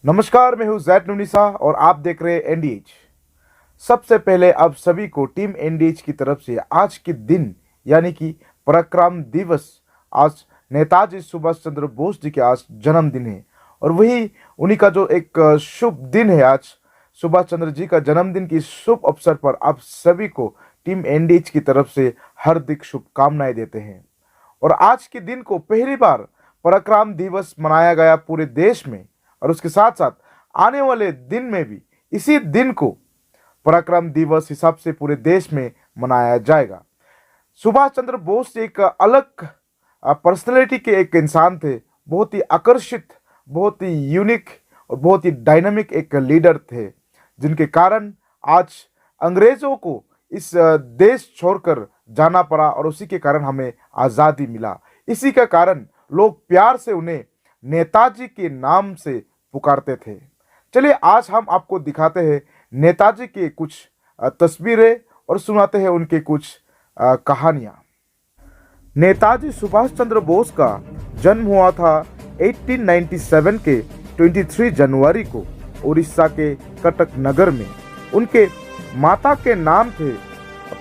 नमस्कार, मैं हूं जैद नुनिसा और आप देख रहे हैं एनडीएच। सबसे पहले आप सभी को टीम एनडीएच की तरफ से आज के दिन यानी कि पराक्रम दिवस, आज नेताजी सुभाष चंद्र बोस जी के आज जन्मदिन है और वही उन्हीं का जो एक शुभ दिन है। आज सुभाष चंद्र जी का जन्मदिन की शुभ अवसर पर आप सभी को टीम एनडीएच की तरफ से हार्दिक शुभकामनाएं देते हैं। और आज के दिन को पहली बार पराक्रम दिवस मनाया गया पूरे देश में और उसके साथ साथ आने वाले दिन में भी इसी दिन को पराक्रम दिवस हिसाब से पूरे देश में मनाया जाएगा। सुभाष चंद्र बोस एक अलग पर्सनैलिटी के एक इंसान थे, बहुत ही आकर्षित, बहुत ही यूनिक और बहुत ही डायनामिक एक लीडर थे, जिनके कारण आज अंग्रेजों को इस देश छोड़कर जाना पड़ा और उसी के कारण हमें आज़ादी मिला। इसी का कारण लोग प्यार से उन्हें नेताजी के नाम से पुकारते थे। चलिए आज हम आपको दिखाते हैं नेताजी के कुछ तस्वीरें और सुनाते हैं उनके कुछ कहानियां। नेताजी सुभाष चंद्र बोस का जन्म हुआ था 1897 के 23 जनवरी को उड़ीसा के कटक नगर में। उनके माता के नाम थे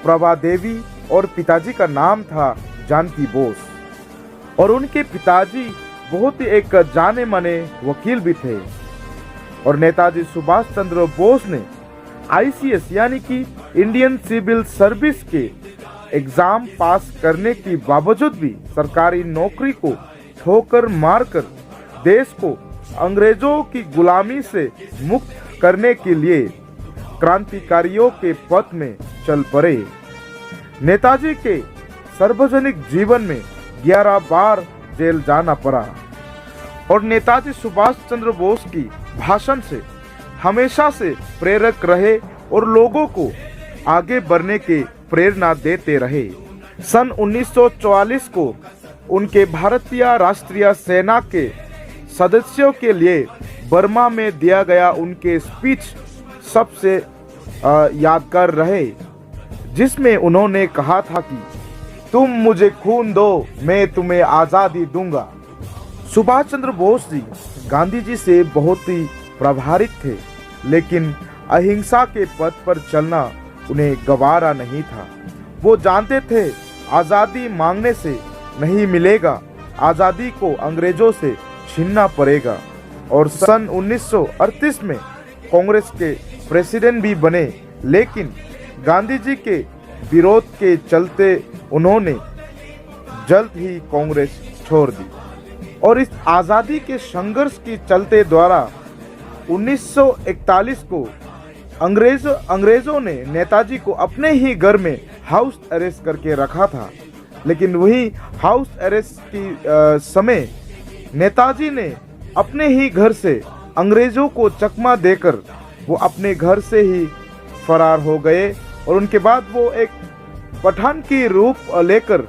प्रभा देवी और पिताजी का नाम था जानकी बोस। और उनके पिताजी बहुत ही एक जाने माने वकील भी थे। और नेताजी सुभाष चंद्र बोस ने आईसीएस यानी कि इंडियन सिविल सर्विस के एग्जाम पास करने के बावजूद भी सरकारी नौकरी को ठोकर मारकर देश को अंग्रेजों की गुलामी से मुक्त करने के लिए क्रांतिकारियों के पथ में चल पड़े। नेताजी के सार्वजनिक जीवन में 11 बार जेल जाना पड़ा और नेताजी सुभाष चंद्र बोस की भाषण से हमेशा से प्रेरक रहे और लोगों को आगे बढ़ने की प्रेरणा देते रहे। सन 1944 को उनके भारतीय राष्ट्रीय सेना के सदस्यों के लिए बर्मा में दिया गया उनके स्पीच सबसे यादगार रहे, जिसमें उन्होंने कहा था कि तुम मुझे खून दो, मैं तुम्हें आज़ादी दूंगा। सुभाष चंद्र बोस जी गांधी जी से बहुत ही प्रभावित थे, लेकिन अहिंसा के पथ पर चलना उन्हें गवारा नहीं था। वो जानते थे आज़ादी मांगने से नहीं मिलेगा, आज़ादी को अंग्रेजों से छीनना पड़ेगा। और सन 1938 में कांग्रेस के प्रेसिडेंट भी बने, लेकिन गांधी जी के विरोध के चलते उन्होंने जल्द ही कांग्रेस छोड़ दी। और इस आज़ादी के संघर्ष के चलते द्वारा 1941 को अंग्रेजों ने नेताजी को अपने ही घर में हाउस अरेस्ट करके रखा था। लेकिन वही हाउस अरेस्ट की समय नेताजी ने अपने ही घर से अंग्रेजों को चकमा देकर वो अपने घर से ही फरार हो गए। और उनके बाद वो एक पठान की रूप लेकर,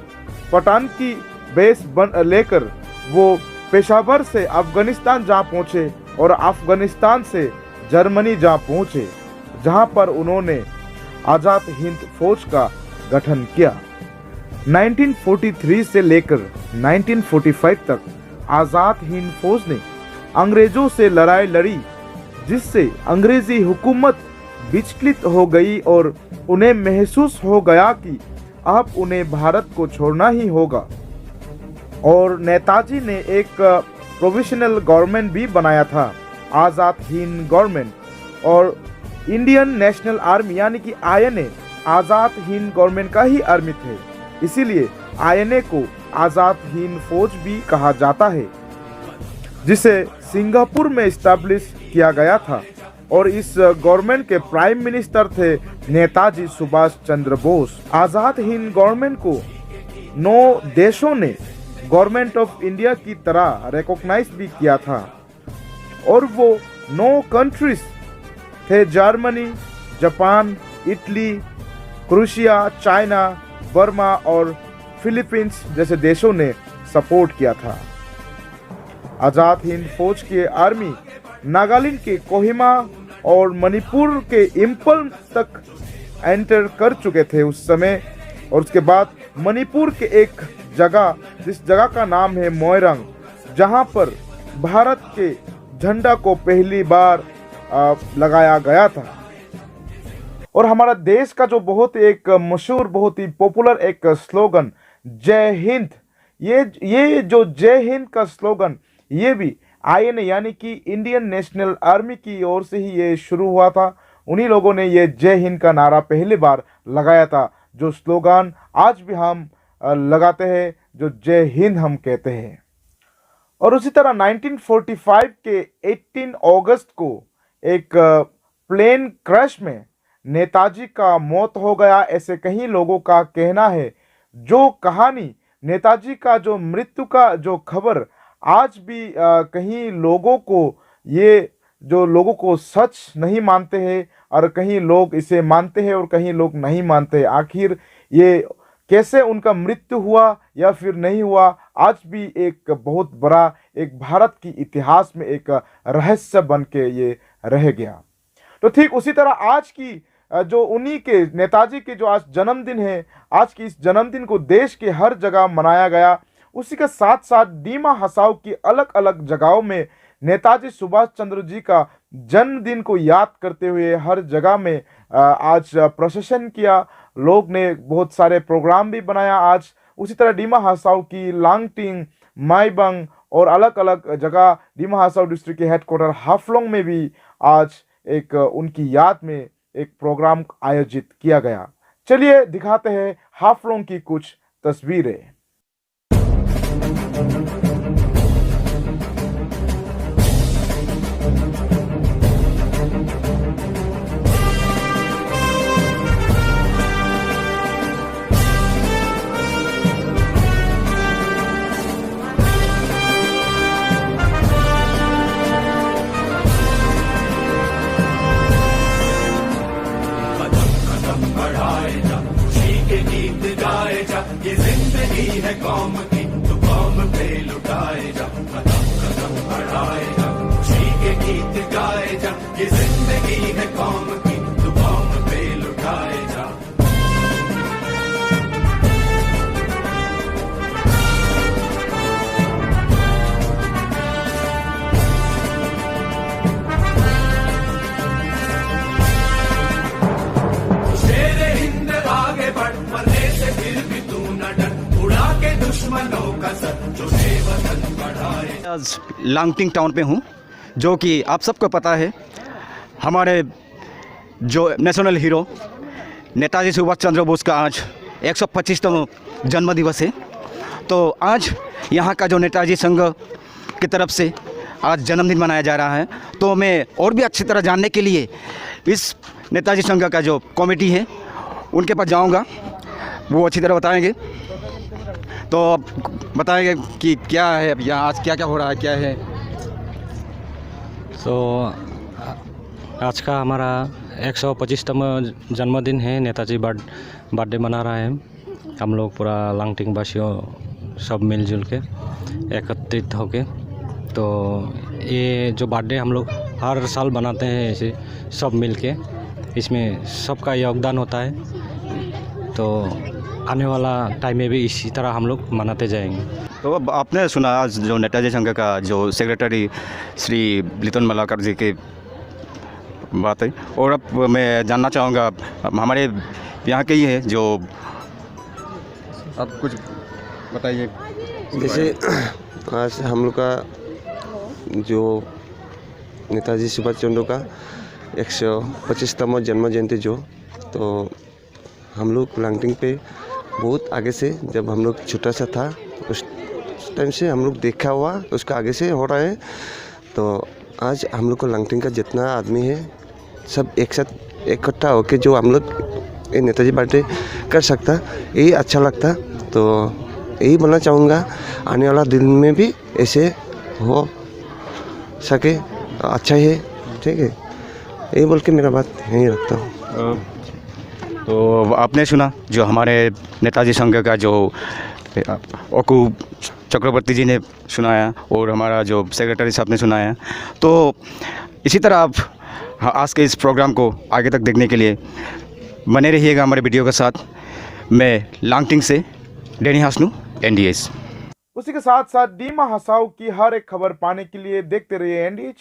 पठान की बेस लेकर वो पेशावर से अफगानिस्तान जा पहुंचे और अफगानिस्तान से जर्मनी जा पहुंचे, जहां पर उन्होंने आज़ाद हिंद फौज का गठन किया। 1943 से लेकर 1945 तक आज़ाद हिंद फौज ने अंग्रेजों से लड़ाई लड़ी, जिससे अंग्रेजी हुकूमत विचलित हो गई और उन्हें महसूस हो गया कि अब उन्हें भारत को छोड़ना ही होगा। और नेताजी ने एक प्रोविजनल गवर्नमेंट भी बनाया था, आज़ाद हिंद गवर्नमेंट। और इंडियन नेशनल आर्मी यानी कि आईएनए आज़ाद हिंद गवर्नमेंट का ही आर्मी थे, इसीलिए आईएनए को आज़ाद हिंद फौज भी कहा जाता है, जिसे सिंगापुर में इस्टेब्लिश किया गया था। और इस गवर्नमेंट के प्राइम मिनिस्टर थे नेताजी सुभाष चंद्र बोस। आज़ाद हिंद गवर्नमेंट को 9 देशों ने गवर्नमेंट ऑफ इंडिया की तरह रिकॉग्नाइज भी किया था। और वो 9 कंट्रीज थे, Germany, Japan, Italy, Croatia, China, Burma और फिलीपींस जैसे देशों ने सपोर्ट किया था। आज़ाद हिंद फौज की आर्मी नागालैंड के कोहिमा और मणिपुर के इम्फल तक एंटर कर चुके थे उस समय। और उसके बाद मणिपुर के एक जगह, जिस जगह का नाम है मोइरांग, जहां पर भारत के झंडा को पहली बार लगाया गया था। और हमारा देश का जो बहुत एक मशहूर, बहुत ही पॉपुलर एक स्लोगन जय हिंद, ये जो जय हिंद का स्लोगन ये भी आईएनए यानी कि इंडियन नेशनल आर्मी की ओर से ही ये शुरू हुआ था। उन्हीं लोगों ने ये जय हिंद का नारा पहली बार लगाया था, जो स्लोगन आज भी हम लगाते हैं, जो जय हिंद हम कहते हैं। और उसी तरह 1945 के 18 अगस्त को एक प्लेन क्रैश में नेताजी का मौत हो गया, ऐसे कई लोगों का कहना है। जो कहानी नेताजी का जो मृत्यु का जो खबर आज भी कहीं लोगों को, ये जो लोगों को सच नहीं मानते हैं, और कहीं लोग इसे मानते हैं और कहीं लोग नहीं मानते। आखिर ये कैसे उनका मृत्यु हुआ या फिर नहीं हुआ, आज भी एक बहुत बड़ा एक भारत की इतिहास में एक रहस्य बन के ये रह गया। तो ठीक उसी तरह आज की जो उन्हीं के नेताजी के जो आज जन्मदिन है, आज की इस जन्मदिन को देश के हर जगह मनाया गया। उसी के साथ साथ दीमा हसाओ की अलग अलग जगहों में नेताजी सुभाष चंद्र जी का जन्मदिन को याद करते हुए हर जगह में आज प्रोसेशन किया, लोग ने बहुत सारे प्रोग्राम भी बनाया आज। उसी तरह दीमा हसाओ की लांगटिंग, माईबंग और अलग अलग जगह दीमा हसाओ डिस्ट्रिक्ट के हेडक्वार्टर हाफलोंग में भी आज एक उनकी याद में एक प्रोग्राम आयोजित किया गया। चलिए दिखाते हैं हाफलोंग की कुछ तस्वीरें। ये जिंदगी है कौम की, तो कौम पे लुटाए जा, कदम कदम बढ़ाए जा, खुशी के गीत गाए जा। ये जिंदगी है कौम की, तो कौम पे लुटाए जा। शेरे हिंद आगे बढ़, मरने से फिर भी तू न डर, उड़ा के दुश्मनों का सर, जो वतन बढ़ाए। आज लांगटिंग टाउन पे हूँ, जो कि आप सबको पता है हमारे जो नेशनल हीरो नेताजी सुभाष चंद्र बोस का आज 125वां जन्म दिवस है। तो आज यहाँ का जो नेताजी संघ की तरफ से आज जन्मदिन मनाया जा रहा है। तो मैं और भी अच्छी तरह जानने के लिए इस नेताजी संघ का जो कमेटी है उनके पास जाऊँगा, वो अच्छी तरह बताएंगे। तो अब बताएंगे कि क्या है यहाँ आज, क्या क्या हो रहा है, क्या है। आज का हमारा 125वां जन्मदिन है, नेताजी बर्थडे मना रहा है। हम लोग पूरा लांगटिंग वासियों सब मिलजुल के एकत्रित होके। तो ये जो बर्थडे हम लोग हर साल बनाते हैं ऐसे सब मिल के, इसमें सबका योगदान होता है। तो आने वाला टाइम में भी इसी तरह हम लोग मनाते जाएंगे। तो अब आपने सुना आज जो नेताजी संघ का जो सेक्रेटरी श्री लितन मलाकर जी की बात है। और अब मैं जानना चाहूँगा हमारे यहाँ के ही है जो, आप कुछ बताइए। जैसे आज हम लोग का जो नेताजी सुभाष चंद्र का 125वां जन्म जयंती जो, तो हम लोग लांगटिंग पे बहुत आगे से, जब हम लोग छोटा सा था उस टाइम से हम लोग देखा हुआ, उसका आगे से हो रहा है। तो आज हम लोग को लांगटिंग का जितना आदमी है सब एक साथ इकट्ठा होके जो हम लोग ये नेताजी बर्थडे कर सकता, यही अच्छा लगता। तो यही बोलना चाहूँगा आने वाला दिन में भी ऐसे हो सके, अच्छा ही है। ठीक है, यही बोल के मेरा बात यहीं रखता हूँ। तो आपने सुना जो हमारे नेताजी संघ का जो ओकू चक्रवर्ती जी ने सुनाया और हमारा जो सेक्रेटरी साहब ने सुनाया। तो इसी तरह आप आज के इस प्रोग्राम को आगे तक देखने के लिए बने रहिएगा हमारे वीडियो के साथ। मैं लांगटिंग से डेनी हासनू, NDS। उसी के साथ साथ डीमा हसाओ की हर एक खबर पाने के लिए देखते रहिए एनडीएच।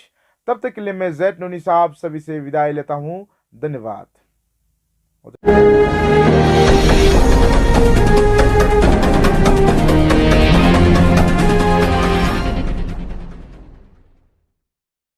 तब तक के लिए मैं जैद नूनी साहब सभी से विदाई लेता हूं। धन्यवाद।